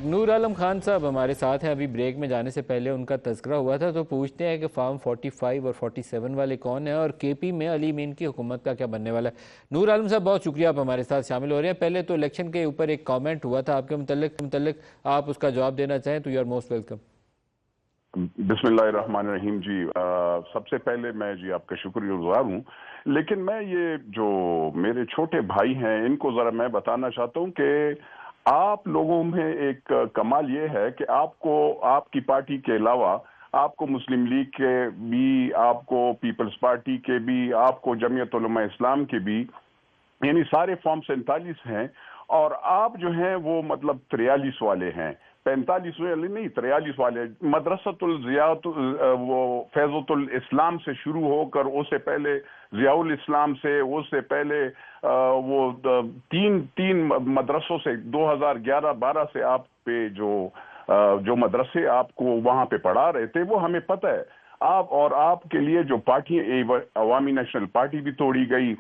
नूर आलम खान साहब हमारे साथ हैं। अभी ब्रेक में जाने से पहले उनका तज़किरा हुआ था, तो पूछते हैं कि फार्म 45 और 47 वाले कौन हैं और केपी में अली मीन की हुकूमत का क्या बनने वाला है। नूर आलम साहब, बहुत शुक्रिया आप हमारे साथ शामिल हो रहे हैं। पहले तो इलेक्शन के ऊपर एक कमेंट हुआ था आपके मुतल्लिक, आप उसका जवाब देना चाहें तो यू आर मोस्ट वेलकम। बिस्मिल्लाहिर्रहमानिर्रहीम जी। सबसे पहले मैं जी आपका शुक्रगुजार हूँ, लेकिन मैं ये जो मेरे छोटे भाई हैं इनको ज़रा मैं बताना चाहता हूँ कि आप लोगों में एक कमाल ये है कि आपको आपकी पार्टी के अलावा आपको मुस्लिम लीग के भी, आपको पीपल्स पार्टी के भी, आपको जमीयत उलमा इस्लाम के भी, यानी सारे फॉर्म 47 हैं और आप जो हैं वो मतलब 43 वाले हैं। 45 वाले नहीं, 43 वाले। मदरसतुल ज़ियात वो फैज़ुल इस्लाम से शुरू होकर उससे पहले ज़ियाउल इस्लाम से, उससे पहले वो तीन मदरसों से 2011-12 से आप पे जो मदरसे आपको वहां पे पढ़ा रहे थे वो हमें पता है। आप और आपके लिए जो पार्टी अवामी नेशनल पार्टी भी तोड़ी गई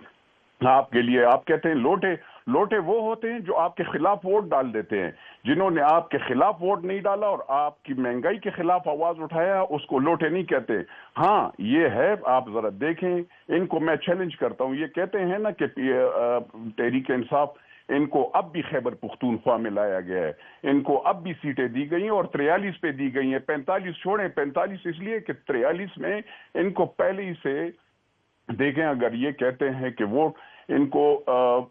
आपके लिए। आप कहते हैं लोटे वो होते हैं जो आपके खिलाफ वोट डाल देते हैं। जिन्होंने आपके खिलाफ वोट नहीं डाला और आपकी महंगाई के खिलाफ आवाज उठाया उसको लोटे नहीं कहते। हाँ ये है, आप जरा देखें, इनको मैं चैलेंज करता हूं। ये कहते हैं ना कि तहरीक इंसाफ, इनको अब भी खैबर पुख्तूनख्वा में लाया गया है, इनको अब भी सीटें दी गई हैं और 43 पे दी गई हैं। 45 छोड़ें, 45 इसलिए कि 43 में इनको पहले ही से देखें। अगर ये कहते हैं कि वो इनको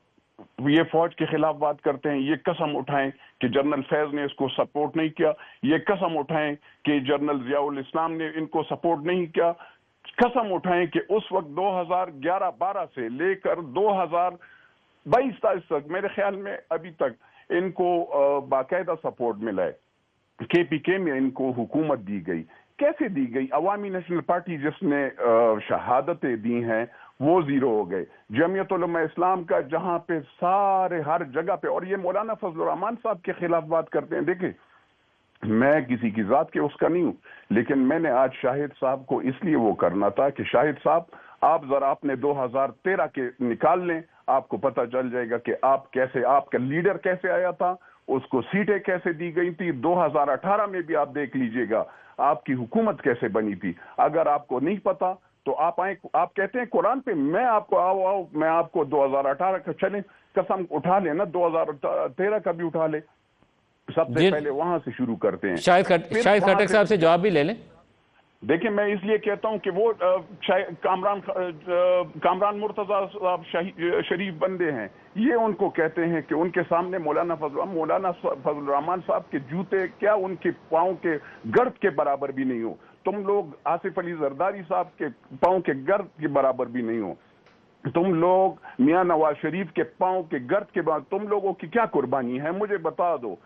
ये फौज के खिलाफ बात करते हैं, ये कसम उठाएं कि जनरल फैज ने इसको सपोर्ट नहीं किया, ये कसम उठाएं कि जनरल ज़ियाउल इस्लाम ने इनको सपोर्ट नहीं किया, कसम उठाएं कि उस वक्त 2011-12 से लेकर 2022 तक मेरे ख्याल में अभी तक इनको बाकायदा सपोर्ट मिला है। केपीके में इनको हुकूमत दी गई। कैसे दी गई? अवामी नेशनल पार्टी जिसने शहादतें दी हैं वो जीरो हो गए। जमीयत उलमा इस्लाम का जहां पे सारे हर जगह पे, और ये मौलाना फजल रहमान साहब के खिलाफ बात करते हैं। देखें, मैं किसी की जात के उसका नहीं हूं, लेकिन मैंने आज शाहिद साहब को इसलिए वो करना था कि शाहिद साहब आप जरा अपने 2013 के निकाल लें, आपको पता चल जाएगा कि आप कैसे, आपका लीडर कैसे आया था, उसको सीटें कैसे दी गई थी। 2018 में भी आप देख लीजिएगा आपकी हुकूमत कैसे बनी थी। अगर आपको नहीं पता तो आप आए, आप कहते हैं कुरान पे, मैं आपको आओ मैं आपको 2018 का चलें कसम उठा लेना, 2013 का भी उठा ले। सबसे पहले वहां से शुरू करते हैं। शाहिद खट्टक साहब से जवाब भी ले लें। देखिए, मैं इसलिए कहता हूं कि वो कामरान मुर्तजा साहब शरीफ बंदे हैं, ये उनको कहते हैं कि उनके सामने मौलाना फजल रहमान साहब के जूते क्या उनके पाँव के गर्द के बराबर भी नहीं हो। तुम लोग आसिफ अली जरदारी साहब के पाँव के गर्द के बराबर भी नहीं हो। तुम लोग मियां नवाज शरीफ के पाँव के गर्द के बाद तुम लोगों की क्या कुर्बानी है मुझे बता दो।